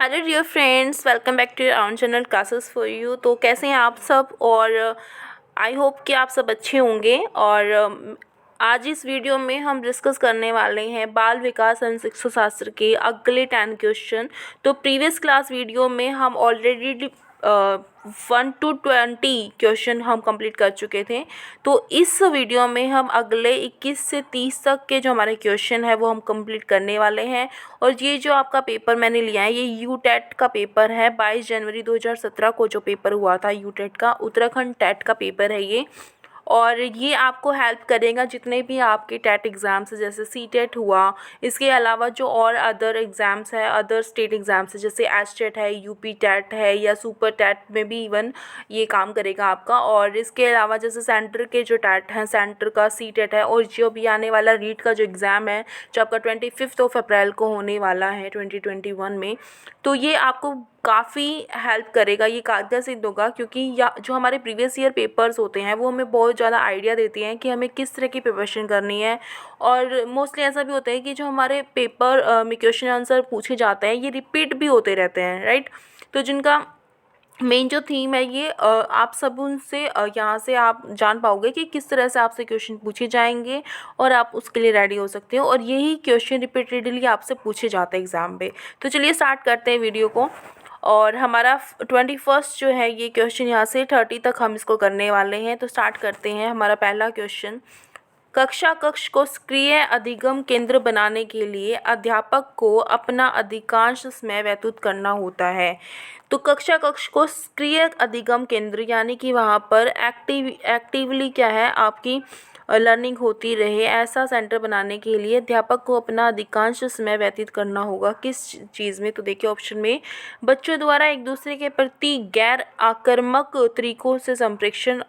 Hello dear friends, welcome back to your own channel classes for you. तो कैसे हैं आप सब? और आई होप कि आप सब अच्छे होंगे। और आज इस वीडियो में हम डिस्कस करने वाले हैं बाल विकास एवं शिक्षा शास्त्र के अगले 10 क्वेश्चन। तो प्रीवियस क्लास वीडियो में हम ऑलरेडी 1 to 20 क्वेश्चन हम कंप्लीट कर चुके थे। तो इस वीडियो में हम अगले 21 से 30 तक के जो हमारे क्वेश्चन है वो हम कंप्लीट करने वाले हैं। और ये जो आपका पेपर मैंने लिया है ये यू टेट का पेपर है। 22 जनवरी 2017 को जो पेपर हुआ था यू टेट का, उत्तराखंड टेट का पेपर है ये। और ये आपको हेल्प करेगा जितने भी आपके टेट एग्ज़ाम्स जैसे सी टेट हुआ, इसके अलावा जो और अदर एग्ज़ाम्स है, अदर स्टेट एग्ज़ाम्स है जैसे एस टेट है, यूपी टेट है या सुपर टेट में भी इवन ये काम करेगा आपका। और इसके अलावा जैसे सेंटर के जो टेट हैं, सेंटर का सी टेट है, और जो भी आने वाला रीट का जो एग्ज़ाम है जो आपका 25 अप्रैल को होने वाला है 2021 में, तो ये आपको काफ़ी हेल्प करेगा। ये कारगर सिद्ध होगा क्योंकि या जो हमारे प्रीवियस ईयर पेपर्स होते हैं वो हमें बहुत ज़्यादा आइडिया देती हैं कि हमें किस तरह की प्रिपरेशन करनी है। और मोस्टली ऐसा भी होता है कि जो हमारे पेपर में क्वेश्चन आंसर पूछे जाते हैं ये रिपीट भी होते रहते हैं, राइट। तो जिनका मेन जो थीम है ये आप सब उनसे यहाँ से आप जान पाओगे कि किस तरह से आपसे क्वेश्चन पूछे जाएंगे और आप उसके लिए रेडी हो सकते हो। और यही क्वेश्चन रिपीटेडली आपसे पूछे जाते हैं एग्ज़ाम पे। तो चलिए स्टार्ट करते हैं वीडियो को। और हमारा 21 जो है ये क्वेश्चन यहाँ से 30 तक हम इसको करने वाले हैं। तो स्टार्ट करते हैं। हमारा पहला क्वेश्चन, कक्षा कक्ष को सक्रिय अधिगम केंद्र बनाने के लिए अध्यापक को अपना अधिकांश समय व्यतीत करना होता है। तो कक्षा कक्ष को सक्रिय अधिगम केंद्र यानी कि वहाँ पर एक्टिवली क्या है आपकी लर्निंग होती रहे, ऐसा सेंटर बनाने के लिए अध्यापक को अपना अधिकांश समय व्यतीत करना होगा। किस चीज़ में? तो देखिए ऑप्शन में, बच्चों द्वारा एक दूसरे के प्रति गैर आक्रामक तरीकों से संप्रेषण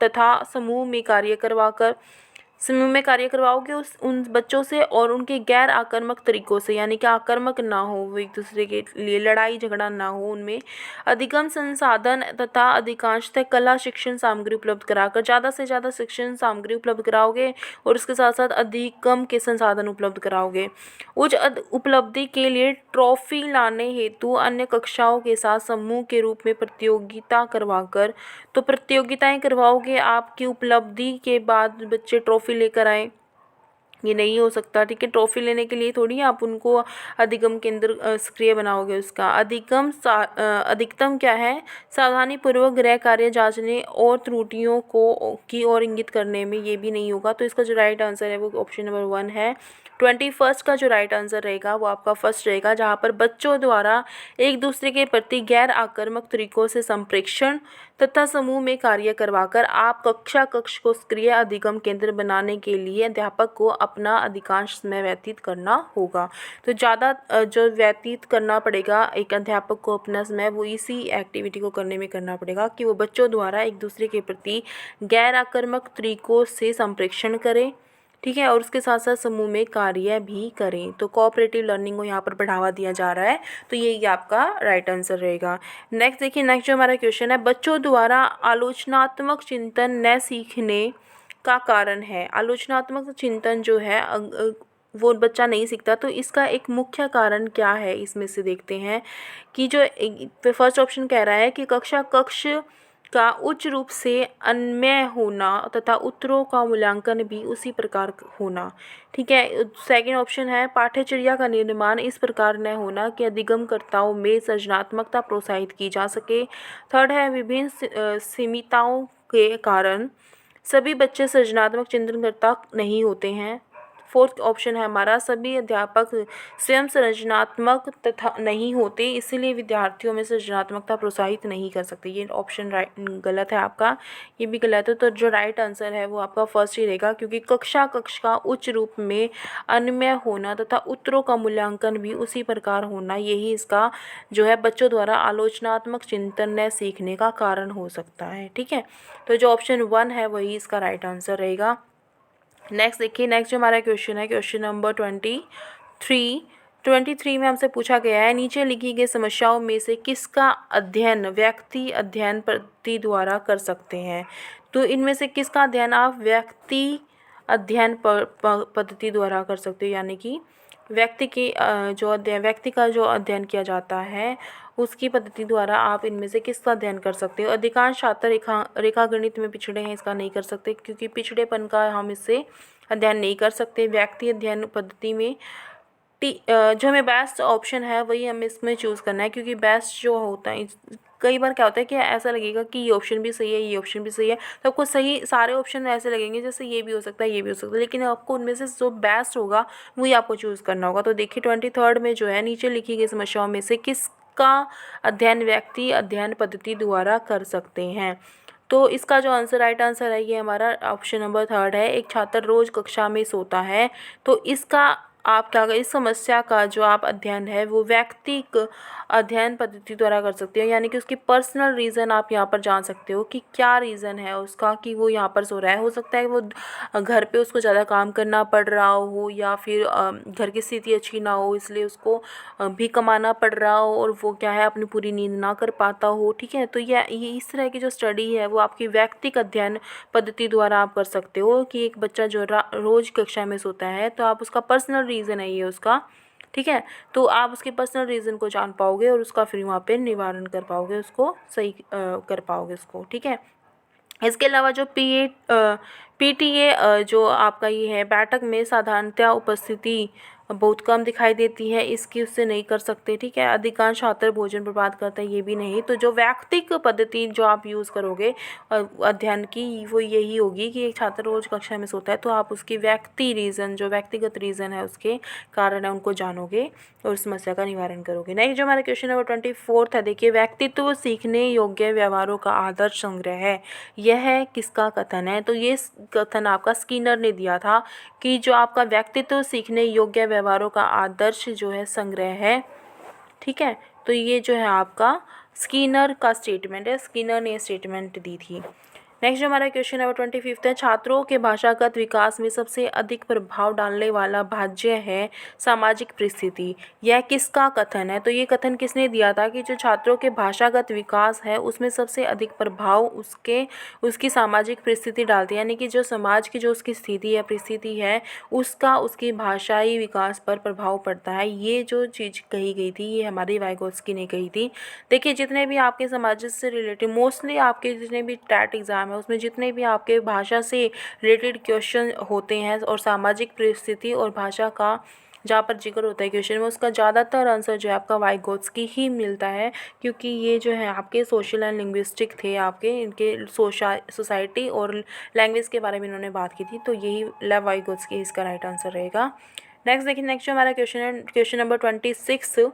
तथा समूह में कार्य करवाओगे उन बच्चों से, और उनके गैर आक्रामक तरीकों से यानी कि आक्रामक ना हो, वो एक दूसरे के लिए लड़ाई झगड़ा ना हो उनमें, अधिगम संसाधन तथा अधिकांशतः कला शिक्षण सामग्री उपलब्ध कराकर ज़्यादा से ज़्यादा शिक्षण सामग्री उपलब्ध कराओगे और उसके साथ साथ अधिगम के संसाधन उपलब्ध कराओगे। उच्च उपलब्धि के लिए ट्रॉफी लाने हेतु अन्य कक्षाओं के साथ समूह के रूप में प्रतियोगिता करवाकर, तो प्रतियोगिताएं करवाओगे, आपकी उपलब्धि के बाद बच्चे ट्रॉफी लेकर आए, ये नहीं हो सकता, ठीक है। ट्रॉफी लेने के लिए थोड़ी आप उनको अधिगम केंद्र सक्रिय बनाओगे। उसका अधिकतम क्या है, सावधानी पूर्वक गृह कार्य जांचने और त्रुटियों को की ओर इंगित करने में, ये भी नहीं होगा। तो इसका जो राइट आंसर है वो ऑप्शन नंबर 1 है। 21 का जो राइट आंसर रहेगा वो आपका फर्स्ट रहेगा, जहाँ पर बच्चों द्वारा एक दूसरे के प्रति गैर आक्रामक तरीकों से संप्रेषण तथा समूह में कार्य करवाकर आप कक्षा कक्ष को सक्रिय अधिगम केंद्र बनाने के लिए अध्यापक को अपना अधिकांश समय व्यतीत करना होगा। तो ज़्यादा जो व्यतीत करना पड़ेगा एक अध्यापक को अपना समय, वो इसी एक्टिविटी को करने में करना पड़ेगा कि वो बच्चों द्वारा एक दूसरे के प्रति गैर आक्रामक तरीकों से संप्रेषण करें, ठीक है, और उसके साथ साथ समूह में कार्य भी करें। तो कोऑपरेटिव लर्निंग को यहाँ पर बढ़ावा दिया जा रहा है। तो यही आपका राइट आंसर रहेगा। नेक्स्ट देखिए, नेक्स्ट जो हमारा क्वेश्चन है, बच्चों द्वारा आलोचनात्मक चिंतन न सीखने का कारण है। आलोचनात्मक चिंतन जो है वो बच्चा नहीं सीखता, तो इसका एक मुख्य कारण क्या है इसमें से देखते हैं कि जो फर्स्ट ऑप्शन कह रहा है कि कक्षा कक्ष का उच्च रूप से अन्वय होना तथा उत्तरों का मूल्यांकन भी उसी प्रकार होना, ठीक है। सेकंड ऑप्शन है पाठ्यचर्या का निर्माण इस प्रकार न होना कि अधिगमकर्ताओं में सृजनात्मकता प्रोत्साहित की जा सके। थर्ड है विभिन्न सीमितताओं के कारण सभी बच्चे सृजनात्मक चिंतनकर्ता नहीं होते हैं। फोर्थ ऑप्शन है हमारा, सभी अध्यापक स्वयं सृजनात्मक तथा नहीं होते, इसीलिए विद्यार्थियों में सृजनात्मकता प्रोत्साहित नहीं कर सकते। ये ऑप्शन गलत है आपका, ये भी गलत है। तो जो राइट आंसर है वो आपका फर्स्ट ही रहेगा, क्योंकि कक्षा कक्ष का उच्च रूप में अन्वय होना तथा उत्तरों का मूल्यांकन भी उसी प्रकार होना, यही इसका जो है बच्चों द्वारा आलोचनात्मक चिंतन न सीखने का कारण हो सकता है, ठीक है। तो जो ऑप्शन 1 है वही इसका राइट आंसर रहेगा। नेक्स्ट देखिए, नेक्स्ट जो हमारा क्वेश्चन है क्वेश्चन नंबर 23 में हमसे पूछा गया है, नीचे लिखी गई समस्याओं में से किसका अध्ययन व्यक्ति अध्ययन पद्धति द्वारा कर सकते हैं। तो इनमें से किसका अध्ययन आप व्यक्ति अध्ययन पद्धति द्वारा कर सकते हो, यानी कि व्यक्ति का जो अध्ययन किया जाता है उसकी पद्धति द्वारा आप इनमें से किसका अध्ययन कर सकते हो। अधिकांश छात्र रेखागणित में पिछड़े हैं, इसका नहीं कर सकते क्योंकि पिछड़ेपन का हम इससे अध्ययन नहीं कर सकते। व्यक्ति अध्ययन पद्धति में जो हमें बेस्ट ऑप्शन है वही हमें इसमें चूज़ करना है, क्योंकि बेस्ट जो होता है कई बार क्या होता है कि ऐसा लगेगा कि ये ऑप्शन भी सही है, ये ऑप्शन भी सही है, तो आपको सही सारे ऑप्शन ऐसे लगेंगे जैसे ये भी हो सकता है, ये भी हो सकता है, लेकिन आपको उनमें से जो बेस्ट होगा वही आपको चूज़ करना होगा। तो देखिए 23rd में जो है नीचे लिखी गई समस्याओं में से किसका अध्ययन व्यक्ति अध्ययन पद्धति द्वारा कर सकते हैं। तो इसका जो राइट आंसर है ये हमारा ऑप्शन नंबर 3 है। एक छात्र रोज कक्षा में सोता है। तो इसका आप क्या इस समस्या का जो आप अध्ययन है वो व्यक्तिक अध्ययन पद्धति द्वारा कर सकते हो, यानी कि उसकी पर्सनल रीज़न आप यहाँ पर जान सकते हो कि क्या रीज़न है उसका कि वो यहाँ पर सो रहा है। हो सकता है वो घर पे उसको ज़्यादा काम करना पड़ रहा हो, या फिर घर की स्थिति अच्छी ना हो इसलिए उसको भी कमाना पड़ रहा हो और वो क्या है अपनी पूरी नींद ना कर पाता हो। ठीक है, तो ये इस तरह की जो स्टडी है वो आपकी व्यक्तिगत अध्ययन पद्धति द्वारा आप कर सकते हो कि एक बच्चा जो रोज़ कक्षा में सोता है तो आप उसका पर्सनल रीज़न है ये उसका। ठीक है, तो आप उसके पर्सनल रीज़न को जान पाओगे और उसका फिर वहाँ पे निवारण कर पाओगे, उसको सही कर पाओगे उसको। ठीक है, इसके अलावा जो पीटीए जो आपका ये है बैठक में साधारणतः उपस्थिति बहुत कम दिखाई देती है, इसकी उससे नहीं कर सकते। ठीक है, अधिकांश छात्र भोजन बर्बाद करते हैं, ये भी नहीं। तो जो व्यक्तिक पद्धति जो आप यूज़ करोगे अध्ययन की वो यही होगी कि एक छात्र रोज कक्षा में सोता है तो आप उसकी जो व्यक्तिगत रीज़न है उसके कारण है उनको जानोगे और समस्या का निवारण करोगे। नेक्स्ट जो हमारा क्वेश्चन नंबर 24 है, देखिए व्यक्तित्व सीखने योग्य व्यवहारों का आदर्श संग्रह है, यह किसका कथन है। तो ये कथन आपका स्किनर ने दिया था कि जो आपका व्यक्तित्व सीखने योग्य व्यवहारों का आदर्श जो है संग्रह है। ठीक है, तो ये जो है आपका स्किनर का स्टेटमेंट है, स्किनर ने स्टेटमेंट दी थी। नेक्स्ट जो हमारा क्वेश्चन नंबर 25 है, छात्रों के भाषागत विकास में सबसे अधिक प्रभाव डालने वाला भाज्य है सामाजिक परिस्थिति, यह किसका कथन है। तो ये कथन किसने दिया था कि जो छात्रों के भाषागत विकास है उसमें सबसे अधिक प्रभाव उसकी सामाजिक परिस्थिति डालती है, यानी कि जो समाज की जो उसकी स्थिति है परिस्थिति है उसका उसकी भाषाई विकास पर प्रभाव पड़ता है। ये जो चीज़ कही गई थी ये हमारी वाइगोत्स्की ने कही थी। देखिए जितने भी आपके समाज से रिलेटेड मोस्टली आपके जितने भी टैट एग्ज़ाम है उसमें जितने भी आपके भाषा से रिलेटेड क्वेश्चन होते हैं और सामाजिक परिस्थिति और भाषा का जहाँ पर जिक्र होता है क्वेश्चन में उसका ज़्यादातर आंसर जो है आपका वाइगोत्स्की ही मिलता है, क्योंकि ये जो है आपके सोशल एंड लिंग्विस्टिक थे आपके इनके सोसाइटी और लैंग्वेज के बारे में इन्होंने बात की थी, तो यही लेव वाइगोत्स्की इसका राइट आंसर रहेगा। नेक्स्ट देखिए, नेक्स्ट जो हमारा क्वेश्चन है क्वेश्चन नंबर 26,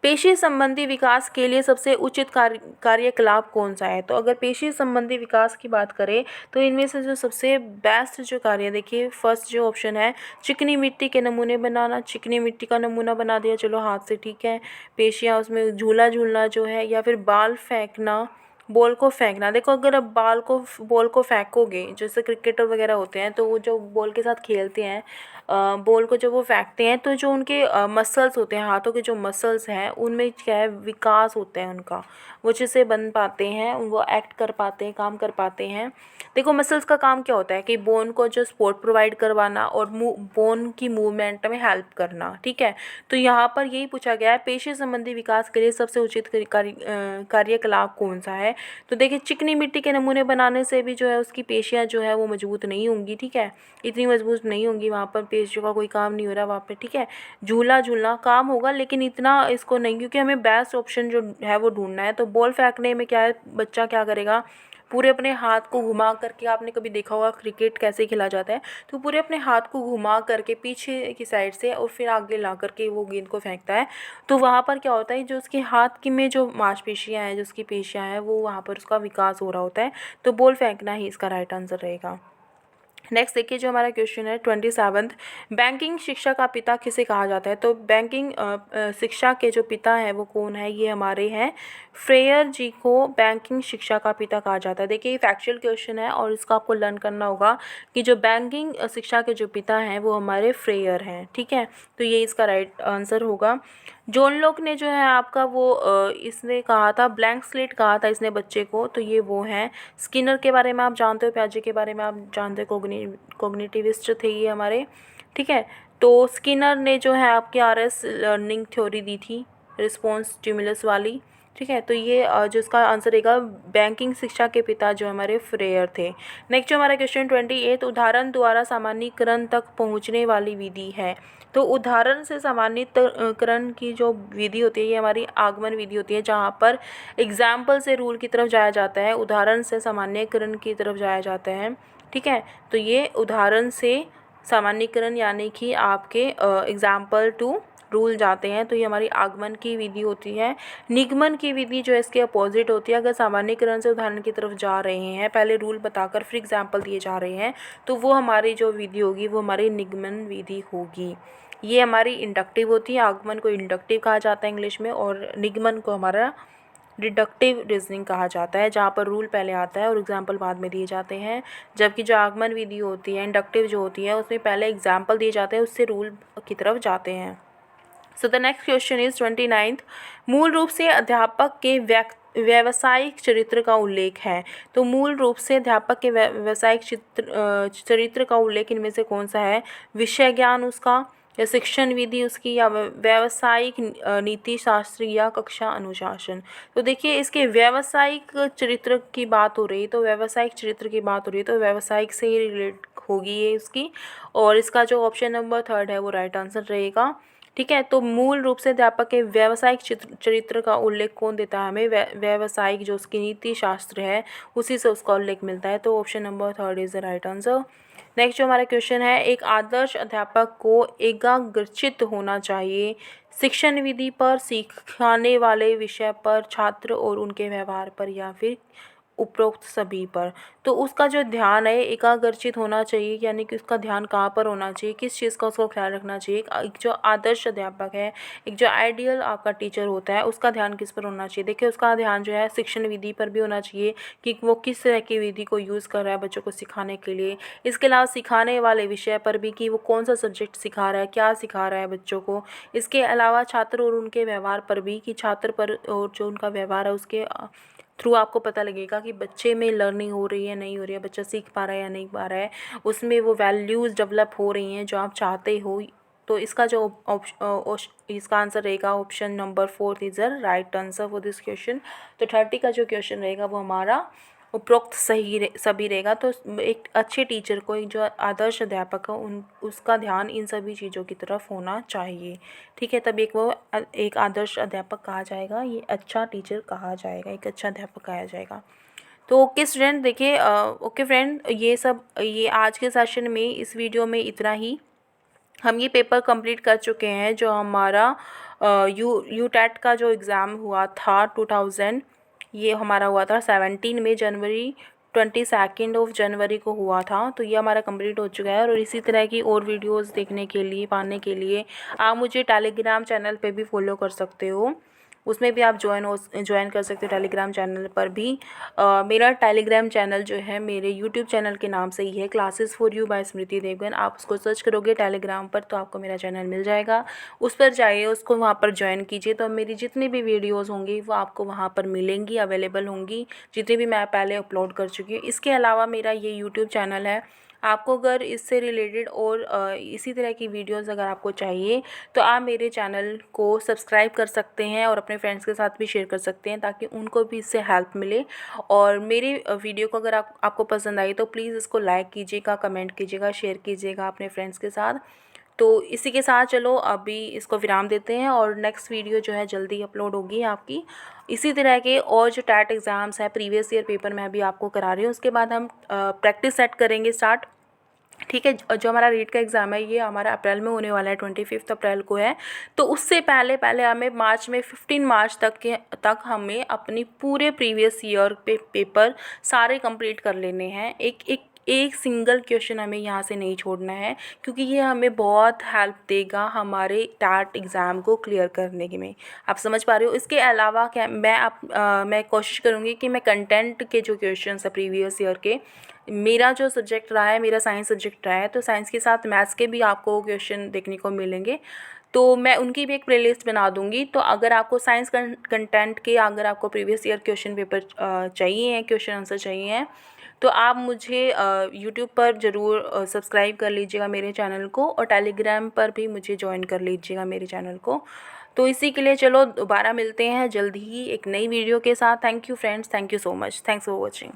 पेशी संबंधी विकास के लिए सबसे उचित कार्यकलाप कौन सा है। तो अगर पेशी संबंधी विकास की बात करें तो इनमें से जो सबसे बेस्ट जो कार्य देखिए फर्स्ट जो ऑप्शन है चिकनी मिट्टी के नमूने बनाना। चिकनी मिट्टी का नमूना बना दिया चलो हाथ से, ठीक है। पेशियाँ उसमें झूला झूलना जो है, या फिर बाल फेंकना, बॉल को फेंकना। देखो अगर अब बॉल को फेंकोगे, जैसे क्रिकेटर वगैरह होते हैं तो वो जो बॉल के साथ खेलते हैं बॉल को जब वो फेंकते हैं तो जो उनके मसल्स होते हैं हाथों के जो मसल्स हैं उनमें क्या है विकास होता है उनका, वो अच्छे से बन पाते हैं, वो एक्ट कर पाते हैं, काम कर पाते हैं। देखो मसल्स का काम क्या होता है कि बोन को जो सपोर्ट प्रोवाइड करवाना और बोन की मूवमेंट में हेल्प करना। ठीक है, तो यहाँ पर यही पूछा गया है पेशी संबंधी विकास के लिए सबसे उचित कार्यकलाप कौन सा है। तो देखिए चिकनी मिट्टी के नमूने बनाने से भी जो है उसकी पेशियाँ जो है वो मजबूत नहीं होंगी। ठीक है, इतनी मजबूत नहीं होंगी, वहाँ पर पेशियों का कोई काम नहीं हो रहा वहाँ पे। ठीक है, झूला झूलना काम होगा लेकिन इतना इसको नहीं, क्योंकि हमें बेस्ट ऑप्शन जो है वो ढूंढना है। तो बॉल फेंकने में क्या है बच्चा क्या करेगा, पूरे अपने हाथ को घुमा करके, आपने कभी देखा होगा क्रिकेट कैसे खेला जाता है, तो पूरे अपने हाथ को घुमा करके पीछे की साइड से और फिर आगे ला करके वो गेंद को फेंकता है। तो वहाँ पर क्या होता है जो उसके हाथ की में जो मांसपेशियाँ हैं, जो उसकी पेशियाँ हैं, वो वहाँ पर उसका विकास हो रहा होता है। तो बॉल फेंकना ही इसका राइट आंसर रहेगा। नेक्स्ट देखिए जो हमारा क्वेश्चन है 27, बैंकिंग शिक्षा का पिता किसे कहा जाता है। तो बैंकिंग शिक्षा के जो पिता हैं वो कौन है, ये हमारे हैं फ्रेयर जी को बैंकिंग शिक्षा का पिता कहा जाता है। देखिए ये फैक्चुअल क्वेश्चन है और इसका आपको लर्न करना होगा कि जो बैंकिंग शिक्षा के जो पिता हैं वो हमारे फ्रेयर हैं। ठीक है, तो ये इसका राइट आंसर होगा। जॉन लॉक ने जो है आपका वो इसने कहा था ब्लैंक स्लेट कहा था इसने बच्चे को, तो ये वो हैं। स्किनर के बारे में आप जानते हो, प्याजे के बारे में आप जानते हो, कोग्निटिविस्ट थे ये हमारे। ठीक है, तो स्किनर ने जो है आपकी RS लर्निंग थ्योरी दी थी, रिस्पॉन्स स्टिमुलस वाली। ठीक है, तो ये जो इसका आंसर रहेगा, बैंकिंग शिक्षा के पिता जो हमारे फ्रेयर थे। नेक्स्ट जो हमारा क्वेश्चन 28, उदाहरण द्वारा सामान्यीकरण तक पहुंचने वाली विधि है। तो उदाहरण से सामान्यीकरण की जो विधि होती है ये हमारी आगमन विधि होती है, जहाँ पर एग्जाम्पल से रूल की तरफ जाया जाता है, उदाहरण से सामान्यीकरण की तरफ जाया जाता है। ठीक है, तो ये उदाहरण से सामान्यीकरण यानी कि आपके एग्जाम्पल टू रूल जाते हैं, तो ये हमारी आगमन की विधि होती है। निगमन की विधि जो इसके अपोजिट होती है, अगर सामान्यीकरण से उदाहरण की तरफ जा रहे हैं, पहले रूल बताकर फिर एग्जाम्पल दिए जा रहे हैं, तो वो हमारी जो विधि होगी वो हमारी निगमन विधि होगी। ये हमारी इंडक्टिव होती है, आगमन को इंडक्टिव कहा जाता है इंग्लिश में, और निगमन को हमारा डिडक्टिव रीजनिंग कहा जाता है, जहाँ पर रूल पहले आता है और एग्जाम्पल बाद में दिए जाते हैं। जबकि जो आगमन विधि होती है, इंडक्टिव जो होती है, उसमें पहले एग्जाम्पल दिए जाते हैं, उससे रूल की तरफ जाते हैं। So the next question is 29th, मूल रूप से अध्यापक के व्यावसायिक चरित्र का उल्लेख है। तो मूल रूप से अध्यापक के व्यावसायिक चरित्र का उल्लेख इनमें से कौन सा है? विषय ज्ञान उसका, या शिक्षण विधि उसकी, या व्यावसायिक नीति शास्त्र, या कक्षा अनुशासन। तो देखिए, इसके व्यावसायिक चरित्र की बात हो रही है, तो व्यावसायिक चरित्र की बात हो रही है, तो व्यावसायिक से ही रिलेट होगी ये इसकी, और इसका जो ऑप्शन नंबर 3 है वो राइट आंसर रहेगा। ठीक है, तो मूल रूप से अध्यापक के व्यावसायिक चरित्र का उल्लेख कौन देता है हमें? व्यावसायिक जो उसकी नीति शास्त्र है उसी से उसका उल्लेख मिलता है, तो option number 3 is the right answer. Next जो हमारा क्वेश्चन है, एक आदर्श अध्यापक को एकाग्रचित्त होना चाहिए शिक्षण विधि पर, सिखाने वाले विषय पर, छात्र और उनके व्यवहार पर, या फिर उपरोक्त सभी पर। तो उसका जो ध्यान है एकाग्रचित होना चाहिए, यानी कि उसका ध्यान कहाँ पर होना चाहिए, किस चीज़ का उसको ख्याल रखना चाहिए। एक जो आदर्श अध्यापक है, एक जो आइडियल आपका टीचर होता है, उसका ध्यान किस पर होना चाहिए? देखिए, उसका ध्यान जो है शिक्षण विधि पर भी होना चाहिए कि वो किस तरह की विधि को यूज़ कर रहा है बच्चों को सिखाने के लिए। इसके अलावा सिखाने वाले विषय पर भी कि वो कौन सा सब्जेक्ट सिखा रहा है, क्या सिखा रहा है बच्चों को। इसके अलावा छात्र और उनके व्यवहार पर भी, कि छात्र पर और जो उनका व्यवहार है उसके थ्रू आपको पता लगेगा कि बच्चे में लर्निंग हो रही है नहीं हो रही है, बच्चा सीख पा रहा है या नहीं पा रहा है, उसमें वो वैल्यूज़ डेवलप हो रही हैं जो आप चाहते हो। तो इसका जो इसका आंसर रहेगा option number 4 is the right answer for this question. तो 30 का जो क्वेश्चन रहेगा वो हमारा उपरोक्त सभी रहेगा। तो एक अच्छे टीचर को, एक जो आदर्श अध्यापक है, उसका ध्यान इन सभी चीज़ों की तरफ होना चाहिए। ठीक है, तब एक आदर्श अध्यापक कहा जाएगा, ये अच्छा टीचर कहा जाएगा, एक अच्छा अध्यापक कहा जाएगा। तो ओके स्टूडेंट, देखिए ओके फ्रेंड, ये आज के सेशन में, इस वीडियो में इतना ही। हम ये पेपर कंप्लीट कर चुके हैं जो हमारा यूटेट का जो एग्ज़ाम हुआ था 2000, ये हमारा हुआ था 17 में, जनवरी 22 जनवरी को हुआ था। तो ये हमारा कंप्लीट हो चुका है, और इसी तरह की और वीडियोस देखने के लिए, पाने के लिए आप मुझे टेलीग्राम चैनल पे भी फॉलो कर सकते हो, उसमें भी आप ज्वाइन कर सकते हो टेलीग्राम चैनल पर भी। मेरा टेलीग्राम चैनल जो है मेरे यूट्यूब चैनल के नाम से ही है, क्लासेस फॉर यू बाय स्मृति देवगन। आप उसको सर्च करोगे टेलीग्राम पर तो आपको मेरा चैनल मिल जाएगा, उस पर जाइए, उसको वहाँ पर ज्वाइन कीजिए, तो मेरी जितनी भी वीडियोस होंगी वो आपको वहाँ पर मिलेंगी, अवेलेबल होंगी, जितनी भी मैं पहले अपलोड कर चुकी हूँ। इसके अलावा मेरा ये यूट्यूब चैनल है, आपको अगर इससे रिलेटेड और इसी तरह की वीडियोस अगर आपको चाहिए तो आप मेरे चैनल को सब्सक्राइब कर सकते हैं और अपने फ्रेंड्स के साथ भी शेयर कर सकते हैं, ताकि उनको भी इससे हेल्प मिले। और मेरी वीडियो को अगर आपको पसंद आई तो प्लीज़ इसको लाइक कीजिएगा, कमेंट कीजिएगा, शेयर कीजिएगा अपने फ्रेंड्स के साथ। तो इसी के साथ चलो अभी इसको विराम देते हैं, और नेक्स्ट वीडियो जो है जल्दी अपलोड होगी आपकी। इसी तरह के और जो टैट एग्ज़ाम्स है, प्रीवियस ईयर पेपर मैं भी आपको करा रही हूँ, उसके बाद हम प्रैक्टिस सेट करेंगे स्टार्ट। ठीक है, जो हमारा रीट का एग्ज़ाम है ये हमारा अप्रैल में होने वाला है, 25 अप्रैल को है। तो उससे पहले हमें मार्च में 15 मार्च तक हमें अपनी पूरे प्रीवियस ईयर पेपर सारे कंप्लीट कर लेने हैं। एक सिंगल क्वेश्चन हमें यहाँ से नहीं छोड़ना है, क्योंकि ये हमें बहुत हेल्प देगा हमारे टैट एग्ज़ाम को क्लियर करने में। आप समझ पा रहे हो? इसके अलावा क्या मैं कोशिश करूँगी कि मैं कंटेंट के जो क्वेश्चन है प्रीवियस ईयर के, मेरा जो सब्जेक्ट रहा है, मेरा साइंस सब्जेक्ट रहा है, तो साइंस के साथ मैथ्स के भी आपको क्वेश्चन देखने को मिलेंगे, तो मैं उनकी भी एक प्लेलिस्ट बना दूंगी। तो अगर आपको साइंस कंटेंट के, अगर आपको प्रीवियस ईयर क्वेश्चन पेपर चाहिए हैं, क्वेश्चन आंसर चाहिए हैं, तो आप मुझे यूट्यूब पर ज़रूर सब्सक्राइब कर लीजिएगा मेरे चैनल को, और टेलीग्राम पर भी मुझे ज्वाइन कर लीजिएगा मेरे चैनल को। तो इसी के लिए चलो दोबारा मिलते हैं जल्द ही एक नई वीडियो के साथ। Thank you friends, thank you so much, thanks for watching.